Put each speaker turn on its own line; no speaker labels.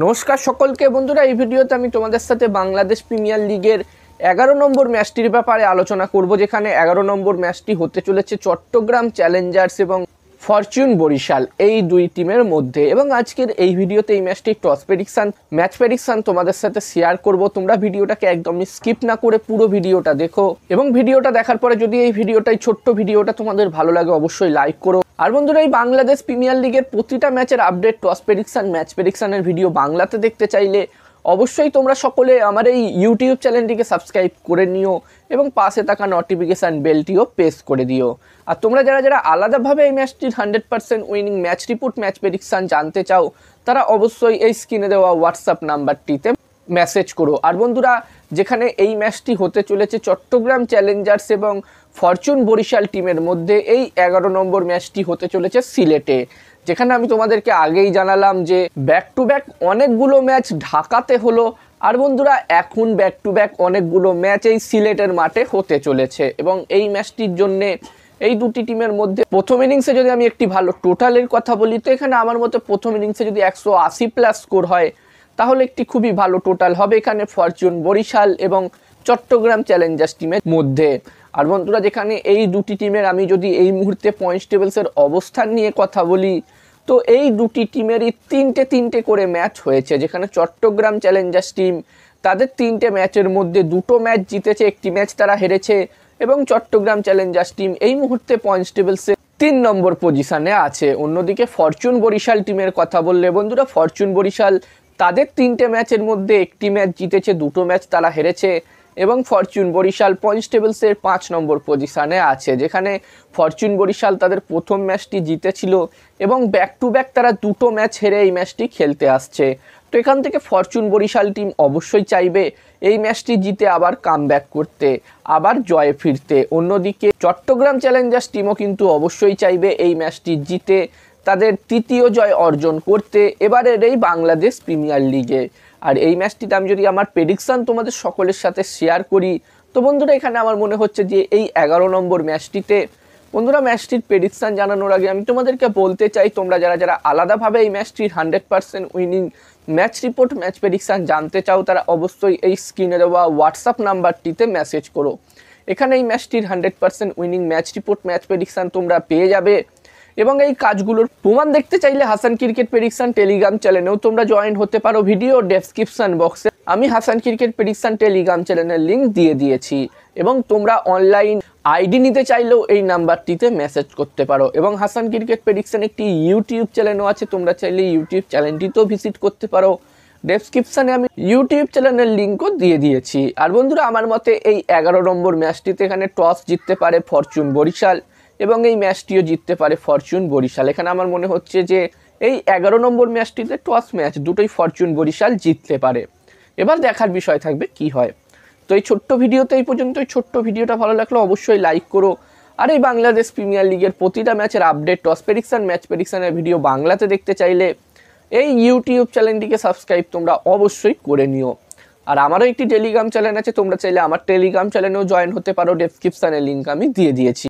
নমস্কার সকলকে বন্ধুরা, এই ভিডিওতে আমি তোমাদের সাথে বাংলাদেশ প্রিমিয়ার লিগের 11 নম্বর ম্যাচটির ব্যাপারে আলোচনা করব, যেখানে 11 নম্বর ম্যাচটি হতে চলেছে চট্টগ্রাম চ্যালেঞ্জার্স এবং ফরচুন বরিশাল এই দুই টিমের মধ্যে। এবং আজকের এই ভিডিওতে এই ম্যাচটি টস প্রেডিকশন, ম্যাচ প্রেডিকশন তোমাদের সাথে শেয়ার করব। তোমরা ভিডিওটাকে একদমই স্কিপ না করে পুরো ভিডিওটা দেখো, এবং ভিডিওটা দেখার পরে যদি এই ভিডিওটাই ছোট্ট ভিডিওটা তোমাদের ভালো লাগে অবশ্যই লাইক করো। আর বন্ধুরা, এই বাংলাদেশ প্রিমিয়ার লিগের প্রতিটা ম্যাচের আপডেট, টস প্রেডিকশন, ম্যাচ প্রেডিকশনের ভিডিও বাংলাতে দেখতে চাইলে অবশ্যই তোমরা সকলে আমার এই ইউটিউব চ্যানেলটিকে সাবস্ক্রাইব করে নিও এবং পাশে থাকা নোটিফিকেশান বেলটিও প্রেস করে দিও। আর তোমরা যারা যারা আলাদাভাবে এই ম্যাচটির 100% winning match report, match prediction জানতে চাও, তারা অবশ্যই এই স্ক্রিনে দেওয়া হোয়াটসঅ্যাপ নাম্বারটিতে মেসেজ করো। আর বন্ধুরা, যেখানে এই ম্যাচটি হতে চলেছে চট্টগ্রাম চ্যালেঞ্জার্স এবং ফরচুন বরিশাল টিমের মধ্যে, এই 11 নম্বর ম্যাচটি হতে চলেছে সিলেটে। যেখানে আমি তোমাদেরকে আগেই জানালাম যে ব্যাক টু ব্যাক অনেকগুলো ম্যাচ ঢাকাতে হলো, আর বন্ধুরা এখন ব্যাক টু ব্যাক অনেকগুলো ম্যাচ এই সিলেটের মাঠে হতে চলেছে। এবং এই ম্যাচটির জন্যে এই দুটি টিমের মধ্যে প্রথম ইনিংসে যদি আমি একটি ভালো টোটালের কথা বলি, তো এখানে আমার মতে প্রথম ইনিংসে যদি 180+ স্কোর হয় তাহলে একটি খুবই ভালো টোটাল হবে এখানে ফরচুন বরিশাল এবং চট্টগ্রাম চ্যালেঞ্জার্স টিমের মধ্যে। আর বন্ধুরা, যেখানে এই দুটি টিমের আমি যদি এই মুহূর্তে পয়েন্টস টেবিলসের অবস্থান নিয়ে কথা বলি, তো এই দুটি টিমেরই তিনটে করে ম্যাচ হয়েছে। যেখানে চট্টগ্রাম চ্যালেঞ্জার্স টিম তাদের 3টে ম্যাচের মধ্যে 2টো ম্যাচ জিতেছে, একটি ম্যাচ তারা হেরেছে, এবং চট্টগ্রাম চ্যালেঞ্জার্স টিম এই মুহূর্তে পয়েন্টস টেবিলসে 3 নম্বর পজিশনে আছে। অন্যদিকে ফরচুন বরিশাল টিমের কথা বললে বন্ধুরা, ফরচুন বরিশাল তাদের 3টে ম্যাচের মধ্যে একটি ম্যাচ জিতেছে, 2টো ম্যাচ তারা হেরেছে, এবং ফরচুন বরিশাল পয়েন্টস টেবিলসের 5 নম্বর পজিশনে আছে। যেখানে ফরচুন বরিশাল তাদের প্রথম ম্যাচটি জিতেছিল এবং ব্যাক টু ব্যাক তারা 2টো ম্যাচ হেরে এই ম্যাচটি খেলতে আসছে। তো এখান থেকে ফরচুন বরিশাল টিম অবশ্যই চাইবে এই ম্যাচটি জিতে আবার কামব্যাক করতে, আবার জয়ে ফিরতে। অন্যদিকে চট্টগ্রাম চ্যালেঞ্জার্স টিমও কিন্তু অবশ্যই চাইবে এই ম্যাচটি জিতে তাদের 3য় জয় অর্জন করতে এবারের এই বাংলাদেশ প্রিমিয়ার লিগে। আর এই ম্যাচটিতে আমি যদি আমার প্রেডিকশান তোমাদের সকলের সাথে শেয়ার করি, তো বন্ধুরা এখানে আমার মনে হচ্ছে যে এই 11 নম্বর ম্যাচটিতে বন্ধুরা, ম্যাচটির প্রেডিকশান জানানোর আগে আমি তোমাদেরকে বলতে চাই, তোমরা যারা যারা আলাদাভাবে এই ম্যাচটির 100% winning match report, match prediction জানতে চাও, তারা অবশ্যই এই স্ক্রিনে দেওয়া হোয়াটসঅ্যাপ নাম্বারটিতে মেসেজ করো। এখানে এই ম্যাচটির 100% winning match report, match prediction তোমরা পেয়ে যাবে। এবং এই কাজগুলোর প্রমাণ দেখতে চাইলে হাসান ক্রিকেট প্রেডিকশন টেলিগ্রাম চ্যানেলেও তোমরা জয়েন হতে পারো। ভিডিও ডেসক্রিপশন বক্সে আমি হাসান ক্রিকেট প্রেডিকশন টেলিগ্রাম চ্যানেলের লিঙ্ক দিয়ে দিয়েছি, এবং তোমরা অনলাইন আইডি নিতে চাইলেও এই নাম্বারটিতে মেসেজ করতে পারো। এবং হাসান ক্রিকেট প্রেডিকশন একটি ইউটিউব চ্যানেলও আছে, তোমরা চাইলে ইউটিউব চ্যানেলটিতেও ভিজিট করতে পারো। ডেসক্রিপশনে আমি ইউটিউব চ্যানেলের লিঙ্কও দিয়ে দিয়েছি। আর বন্ধুরা, আমার মতে এই 11 নম্বর ম্যাচটিতে এখানে টস জিততে পারে ফরচুন বরিশাল এবং এই ম্যাচটিও জিততে পারে ফরচুন বরিশাল। এখানে আমার মনে হচ্ছে যে এই 11 নম্বর ম্যাচটিতে টস ম্যাচ দুটোই ফরচুন বরিশাল জিততে পারে। এবার দেখার বিষয় থাকবে কি হয়। তো এই ছোট্ট ভিডিওতে এই পর্যন্ত। এই ছোট্ট ভিডিওটা ভালো লাগলে অবশ্যই লাইক করো। আর এই বাংলাদেশ প্রিমিয়ার লিগের প্রতিটা ম্যাচের আপডেট, টস প্রেডিকশন, ম্যাচ প্রেডিকশনের ভিডিও বাংলাতে দেখতে চাইলে এই ইউটিউব চ্যানেলটিকে সাবস্ক্রাইব তোমরা অবশ্যই করে নিও। আর আমারও একটি টেলিগ্রাম চ্যানেল আছে, তোমরা চাইলে আমার টেলিগ্রাম চ্যানেলেও জয়েন হতে পারো। ডেসক্রিপশনে লিঙ্ক আমি দিয়ে দিয়েছি।